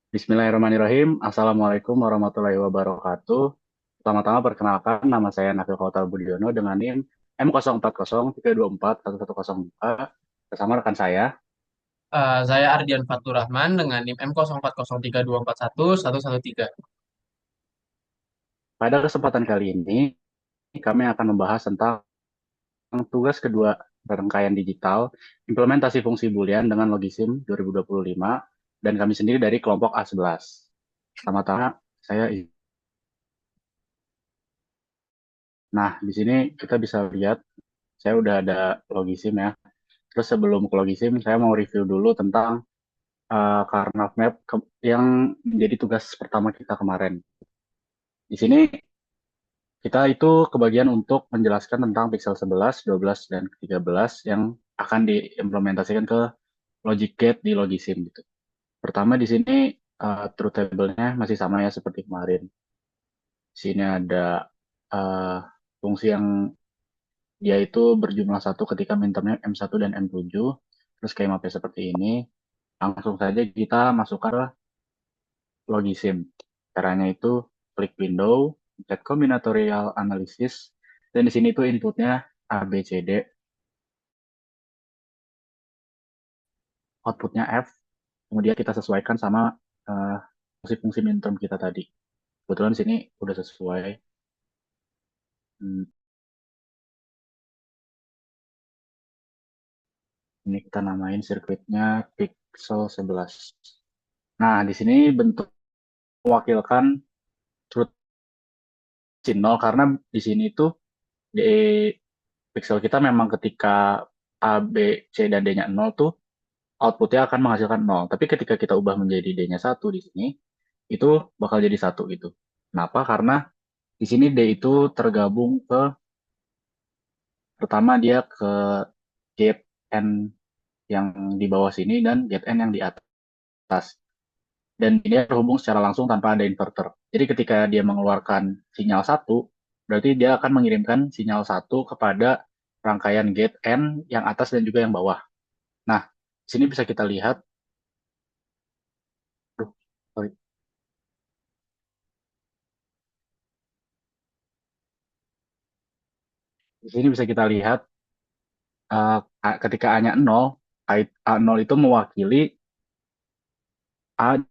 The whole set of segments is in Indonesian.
Bismillahirrahmanirrahim. Assalamualaikum warahmatullahi wabarakatuh. Pertama-tama perkenalkan, nama saya Nafil Kautal Budiono dengan NIM M0403241102 bersama rekan saya. Saya Ardian Fatur Rahman dengan NIM M0403241113. Pada kesempatan kali ini, kami akan membahas tentang tugas kedua rangkaian digital, implementasi fungsi Boolean dengan Logisim 2025, dan kami sendiri dari kelompok A11. Pertama-tama, saya. Nah, di sini kita bisa lihat, saya udah ada Logisim ya. Terus sebelum ke Logisim, saya mau review dulu tentang Karnav Map yang menjadi tugas pertama kita kemarin. Di sini kita itu kebagian untuk menjelaskan tentang pixel 11, 12, dan 13 yang akan diimplementasikan ke logic gate di Logisim gitu. Pertama di sini truth table-nya masih sama ya seperti kemarin. Di sini ada uh, fungsi yang dia itu berjumlah satu ketika mintermnya M1 dan M7. Terus schema-nya seperti ini. Langsung saja kita masukkan Logisim. Caranya itu klik window, cek combinatorial analysis, dan di sini tuh inputnya A, B, C, D, outputnya F, kemudian kita sesuaikan sama eh, fungsi-fungsi minterm kita tadi. Kebetulan di sini udah sesuai. Hmm, ini kita namain sirkuitnya Pixel 11. Nah, di sini bentuk mewakilkan truth signal karena di sini tuh di pixel kita memang ketika A, B, C, dan D-nya 0 tuh outputnya akan menghasilkan nol. Tapi ketika kita ubah menjadi D-nya satu di sini, itu bakal jadi satu gitu. Kenapa? Karena di sini D itu tergabung ke, pertama dia ke gate N yang di bawah sini dan gate N yang di atas. Dan dia terhubung secara langsung tanpa ada inverter. Jadi ketika dia mengeluarkan sinyal satu, berarti dia akan mengirimkan sinyal satu kepada rangkaian gate N yang atas dan juga yang bawah. Nah, di sini bisa kita lihat, aduh, sorry. Di sini bisa kita lihat ketika A-nya 0, A0 itu mewakili A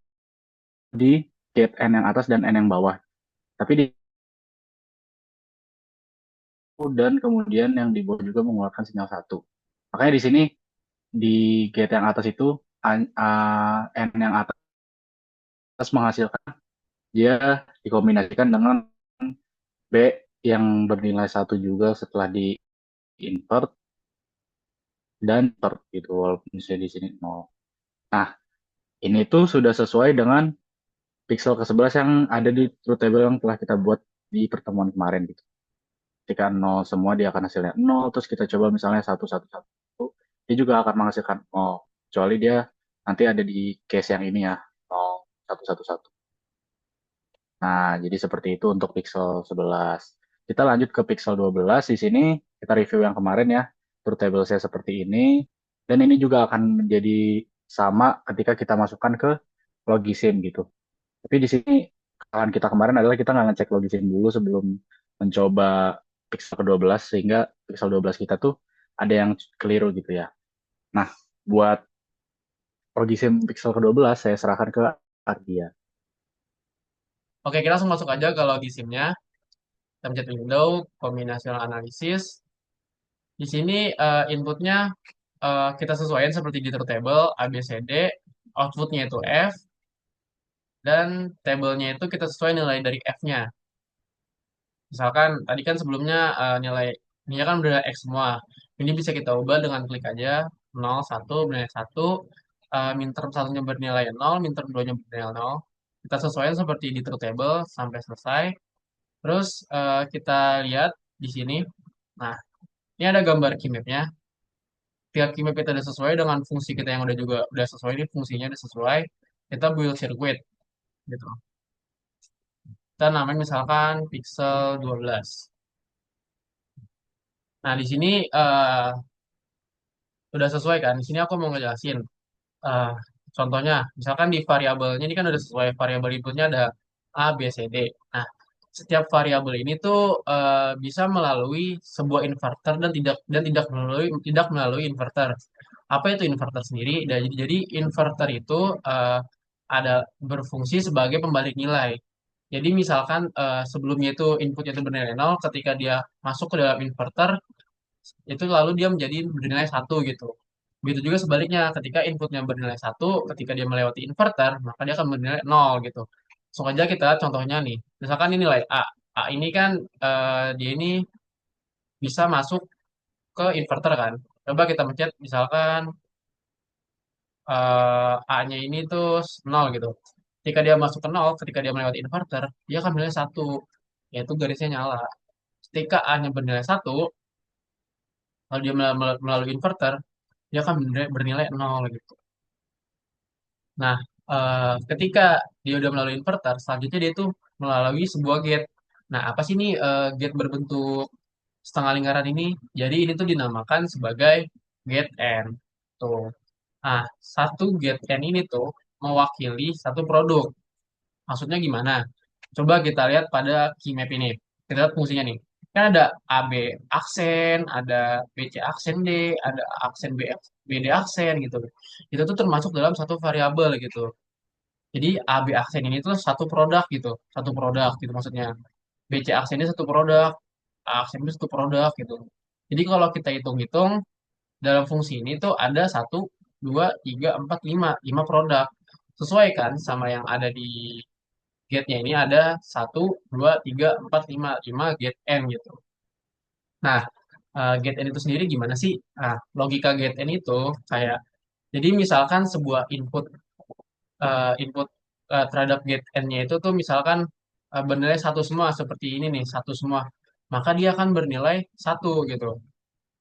di gate N yang atas dan N yang bawah. Tapi di dan kemudian yang di bawah juga mengeluarkan sinyal satu. Makanya di sini di gate yang atas itu N yang atas menghasilkan dia dikombinasikan dengan B yang bernilai satu juga setelah di invert dan invert gitu walaupun misalnya di sini nol. Nah, ini tuh sudah sesuai dengan pixel ke-11 yang ada di truth table yang telah kita buat di pertemuan kemarin gitu. Ketika nol semua dia akan hasilnya nol, terus kita coba misalnya satu satu satu, dia juga akan menghasilkan nol. Kecuali dia nanti ada di case yang ini ya, nol satu satu satu. Nah, jadi seperti itu untuk pixel 11. Kita lanjut ke pixel 12. Di sini kita review yang kemarin ya. Truth table saya seperti ini. Dan ini juga akan menjadi sama ketika kita masukkan ke logisim gitu. Tapi di sini kesalahan kita kemarin adalah kita nggak ngecek logisim dulu sebelum mencoba pixel ke-12 sehingga pixel 12 kita tuh ada yang keliru gitu ya. Nah, buat logisim pixel ke-12 saya serahkan ke Ardia. Oke, kita langsung masuk aja ke logisimnya. Kita pencet window, combinational analysis. Di sini inputnya kita sesuaikan seperti di truth table, A, B, C, D. Outputnya itu F. Dan tabelnya itu kita sesuai nilai dari F-nya. Misalkan tadi kan sebelumnya nilai ini kan udah X semua. Ini bisa kita ubah dengan klik aja 0, 1, bernilai 1, minterm satunya bernilai 0, minterm 2-nya bernilai 0. Kita sesuaikan seperti di truth table sampai selesai. Terus kita lihat di sini. Nah, ini ada gambar keymap-nya. Ketika keymap kita udah sesuai dengan fungsi kita yang udah juga udah sesuai, ini fungsinya udah sesuai, kita build circuit gitu. Kita namain misalkan pixel 12. Nah, di sini udah sesuai kan? Di sini aku mau ngejelasin. Eh, Contohnya, misalkan di variabelnya ini kan udah sesuai variabel inputnya ada A, B, C, D. Nah, setiap variabel ini tuh bisa melalui sebuah inverter dan tidak melalui inverter. Apa itu inverter sendiri? Jadi inverter itu ada berfungsi sebagai pembalik nilai. Jadi misalkan sebelumnya itu inputnya itu bernilai nol, ketika dia masuk ke dalam inverter, itu lalu dia menjadi bernilai satu gitu. Begitu juga sebaliknya, ketika inputnya bernilai satu, ketika dia melewati inverter, maka dia akan bernilai nol gitu. Langsung aja kita lihat contohnya nih. Misalkan ini nilai A. A ini kan dia ini bisa masuk ke inverter kan. Coba kita pencet misalkan A-nya ini tuh nol gitu. Ketika dia masuk ke nol, ketika dia melewati inverter, dia akan bernilai satu, yaitu garisnya nyala. Ketika A-nya bernilai satu, lalu dia melalui inverter, dia akan bernilai nol gitu. Nah, ketika dia udah melalui inverter, selanjutnya dia itu melalui sebuah gate. Nah, apa sih ini gate berbentuk setengah lingkaran ini? Jadi ini tuh dinamakan sebagai gate N. Tuh. Nah, satu gate N ini tuh mewakili satu produk. Maksudnya gimana? Coba kita lihat pada key map ini. Kita lihat fungsinya nih. Kan ada AB aksen, ada BC aksen D, ada aksen BD aksen gitu. Itu tuh termasuk dalam satu variabel gitu. Jadi AB aksen ini tuh satu produk gitu, satu produk gitu maksudnya. BC aksen ini satu produk, A aksen ini satu produk gitu. Jadi kalau kita hitung-hitung dalam fungsi ini tuh ada satu, dua, tiga, empat, lima, lima produk. Sesuai kan sama yang ada di gate-nya ini ada satu, dua, tiga, empat, lima, lima gate N gitu. Nah, gate N itu sendiri gimana sih? Nah, logika gate N itu kayak, jadi misalkan sebuah input terhadap get n-nya itu tuh misalkan bernilai satu semua seperti ini nih satu semua, maka dia akan bernilai satu gitu.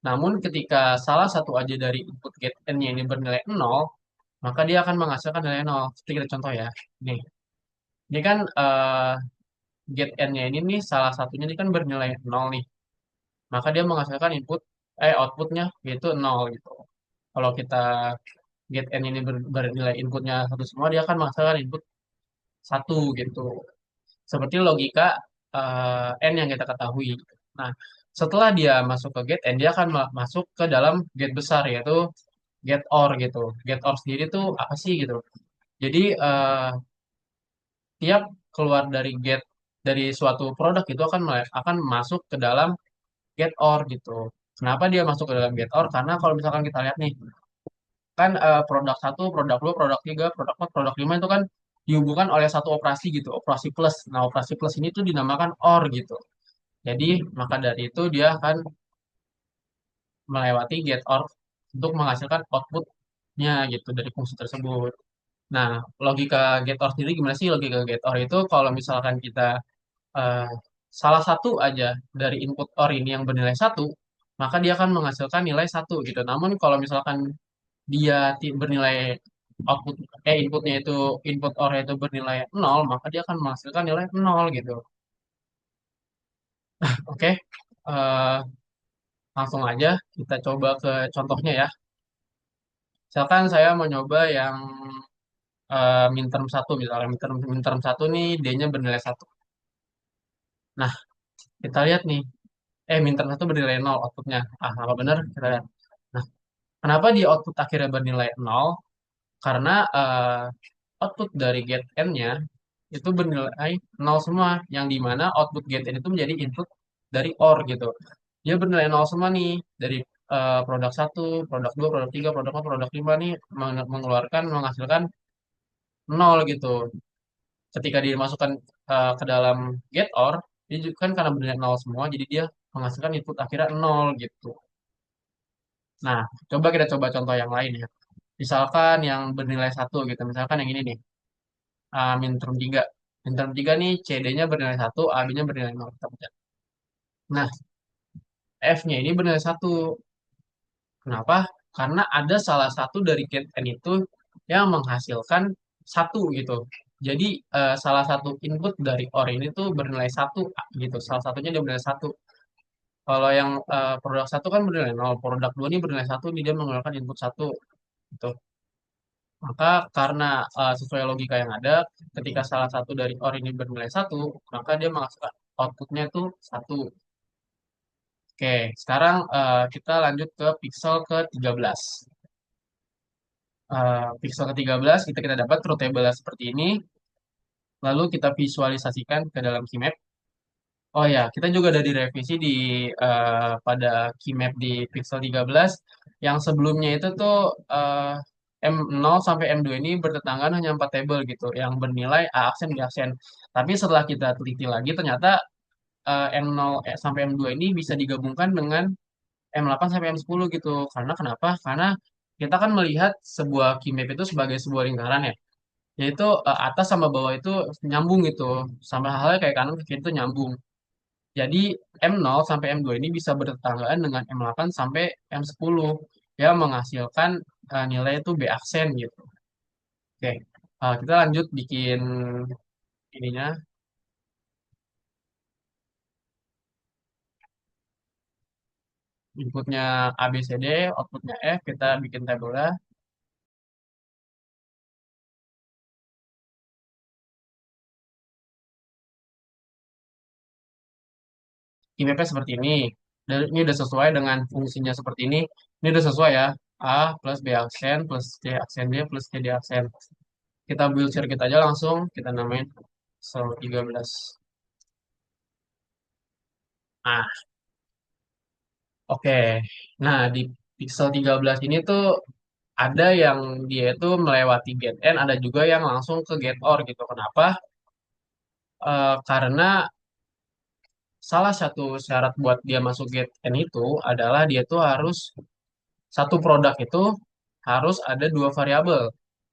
Namun ketika salah satu aja dari input get n-nya ini bernilai nol, maka dia akan menghasilkan nilai nol. Seperti kita contoh ya, nih ini kan get n-nya ini nih salah satunya ini kan bernilai nol nih, maka dia menghasilkan outputnya yaitu nol gitu. Kalau kita get n ini bernilai inputnya satu semua, dia akan menghasilkan input satu gitu. Seperti logika N yang kita ketahui. Nah, setelah dia masuk ke gate N, dia akan masuk ke dalam gate besar, yaitu gate OR gitu. Gate OR sendiri tuh apa sih gitu? Jadi, tiap keluar dari gate dari suatu produk itu akan masuk ke dalam gate OR gitu. Kenapa dia masuk ke dalam gate OR? Karena kalau misalkan kita lihat nih, kan produk satu, produk dua, produk tiga, produk empat, produk lima itu kan dihubungkan oleh satu operasi gitu, operasi plus. Nah, operasi plus ini tuh dinamakan OR gitu. Jadi, maka dari itu dia akan melewati get OR untuk menghasilkan outputnya gitu dari fungsi tersebut. Nah, logika get OR sendiri gimana sih? Logika get OR itu kalau misalkan kita eh, salah satu aja dari input OR ini yang bernilai satu, maka dia akan menghasilkan nilai satu gitu. Namun kalau misalkan dia bernilai output inputnya itu input OR itu bernilai nol, maka dia akan menghasilkan nilai nol gitu. Oke. Eh, Langsung aja kita coba ke contohnya ya. Misalkan saya mau nyoba yang minterm satu misalnya minterm satu nih D-nya bernilai satu. Nah, kita lihat nih, minterm satu bernilai nol outputnya. Ah, apa benar? Kita lihat. Nah, kenapa di output akhirnya bernilai nol? Karena output dari get n-nya itu bernilai nol semua, yang dimana output get n itu menjadi input dari OR gitu. Dia bernilai nol semua nih dari produk satu, produk dua, produk tiga, produk empat, produk lima nih menghasilkan nol gitu. Ketika dimasukkan ke dalam get OR, dia juga kan karena bernilai nol semua, jadi dia menghasilkan input akhirnya nol gitu. Nah, coba kita coba contoh yang lain ya. Misalkan yang bernilai satu gitu, misalkan yang ini nih, minterm tiga. Minterm tiga nih CD-nya bernilai satu, AB-nya bernilai nol. Kita baca. Nah, F-nya ini bernilai satu. Kenapa? Karena ada salah satu dari get N itu yang menghasilkan satu gitu. Jadi salah satu input dari OR ini tuh bernilai satu gitu. Salah satunya dia bernilai satu. Kalau yang produk satu kan bernilai nol, produk dua ini bernilai satu, ini dia mengeluarkan input satu gitu. Maka karena sesuai logika yang ada, ketika salah satu dari OR ini bernilai satu, maka dia menghasilkan outputnya itu satu. Oke, sekarang kita lanjut ke pixel ke-13. Pixel ke-13 kita dapat truth table seperti ini, lalu kita visualisasikan ke dalam Keymap. Oh ya, kita juga ada direvisi pada Keymap di Pixel 13 yang sebelumnya itu tuh eh, M0 sampai M2 ini bertetanggaan hanya 4 table gitu yang bernilai A aksen B aksen. Tapi setelah kita teliti lagi ternyata M0 sampai M2 ini bisa digabungkan dengan M8 sampai M10 gitu. Karena kenapa? Karena kita kan melihat sebuah Keymap itu sebagai sebuah lingkaran ya. Yaitu atas sama bawah itu nyambung gitu. Sama halnya kayak kanan ke kiri itu nyambung. Jadi M0 sampai M2 ini bisa bertetanggaan dengan M8 sampai M10 yang menghasilkan nilai itu B aksen gitu. Oke, kita lanjut bikin ininya. Inputnya A, B, C, D, outputnya F, kita bikin tabelnya. IMP seperti ini. Dan ini udah sesuai dengan fungsinya seperti ini. Ini udah sesuai ya. A plus B aksen plus C aksen D plus C D aksen. Kita build circuit aja langsung. Kita namain so 13. Nah, oke. Nah, di pixel 13 ini tuh ada yang dia itu melewati gate N, ada juga yang langsung ke gate OR gitu. Kenapa? Karena salah satu syarat buat dia masuk gate N itu adalah dia tuh harus satu produk itu harus ada dua variabel.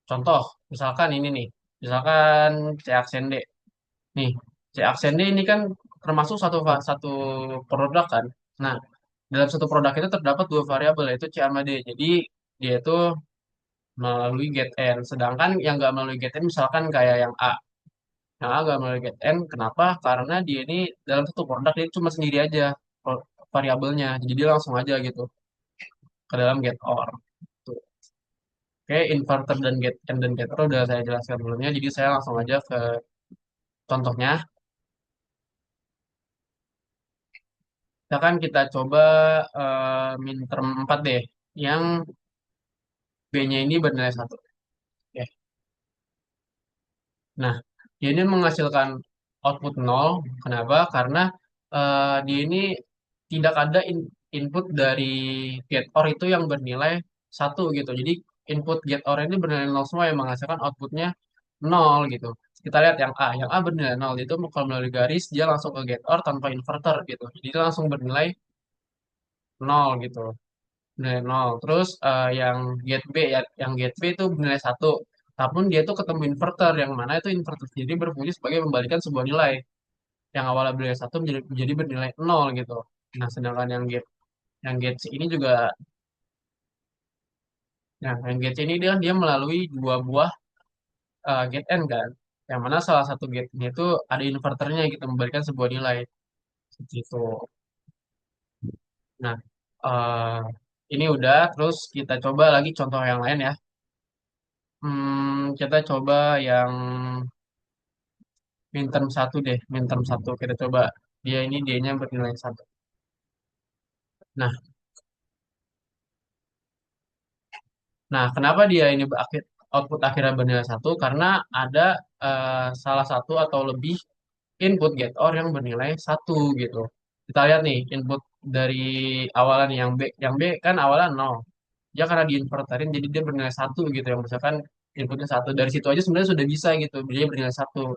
Contoh, misalkan ini nih, misalkan C aksen D. Nih, C aksen D ini kan termasuk satu produk kan. Nah, dalam satu produk itu terdapat dua variabel yaitu C sama D. Jadi dia itu melalui get N. Sedangkan yang nggak melalui get N misalkan kayak yang A. Yang A nggak melalui get N. Kenapa? Karena dia ini dalam satu produk dia cuma sendiri aja variabelnya. Jadi dia langsung aja gitu ke dalam get OR. Tuh. Oke, inverter dan get N dan getter udah saya jelaskan sebelumnya. Jadi saya langsung aja ke contohnya. Misalkan kita coba minterm 4 deh. Yang B-nya ini bernilai satu. Oke. Nah, dia ini menghasilkan output nol. Kenapa? Karena dia ini tidak ada input dari get OR itu yang bernilai satu gitu. Jadi input get OR ini bernilai nol semua yang menghasilkan outputnya nol gitu. Kita lihat yang A. Yang A bernilai nol. Itu kalau melalui garis dia langsung ke get OR tanpa inverter gitu. Jadi dia langsung bernilai nol gitu. Bernilai nol. Terus yang get B ya, yang get B itu bernilai satu. Tapi dia tuh ketemu inverter yang mana itu inverter sendiri berfungsi sebagai membalikan sebuah nilai yang awalnya bernilai satu menjadi bernilai nol gitu. Nah, sedangkan yang get C ini juga, nah yang get C ini dia melalui dua buah get N kan, yang mana salah satu gate-nya itu ada inverternya gitu membalikan sebuah nilai seperti itu. Nah, eh, ini udah, terus kita coba lagi contoh yang lain ya. Kita coba yang minterm satu deh, minterm satu kita coba dia ini dia-nya bernilai satu. Nah, nah, kenapa dia ini output akhirnya bernilai satu? Karena ada salah satu atau lebih input get OR yang bernilai satu gitu. Kita lihat nih input dari awalan yang B kan awalan nol. Dia karena diinverterin jadi dia bernilai satu gitu. Yang misalkan inputnya satu dari situ aja sebenarnya sudah bisa gitu. Dia bernilai satu.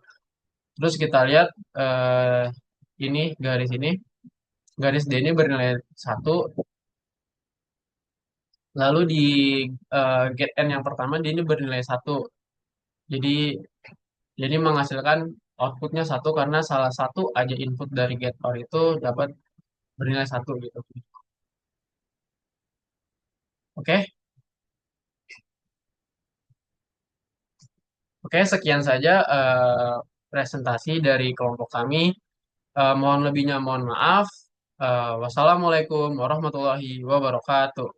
Terus kita lihat ini garis ini garis D ini bernilai satu. Lalu di get N yang pertama dia ini bernilai satu. Jadi jadi menghasilkan outputnya satu karena salah satu aja input dari get OR itu dapat bernilai satu gitu. Oke, oke sekian saja presentasi dari kelompok kami. Mohon lebihnya mohon maaf. Wassalamualaikum warahmatullahi wabarakatuh.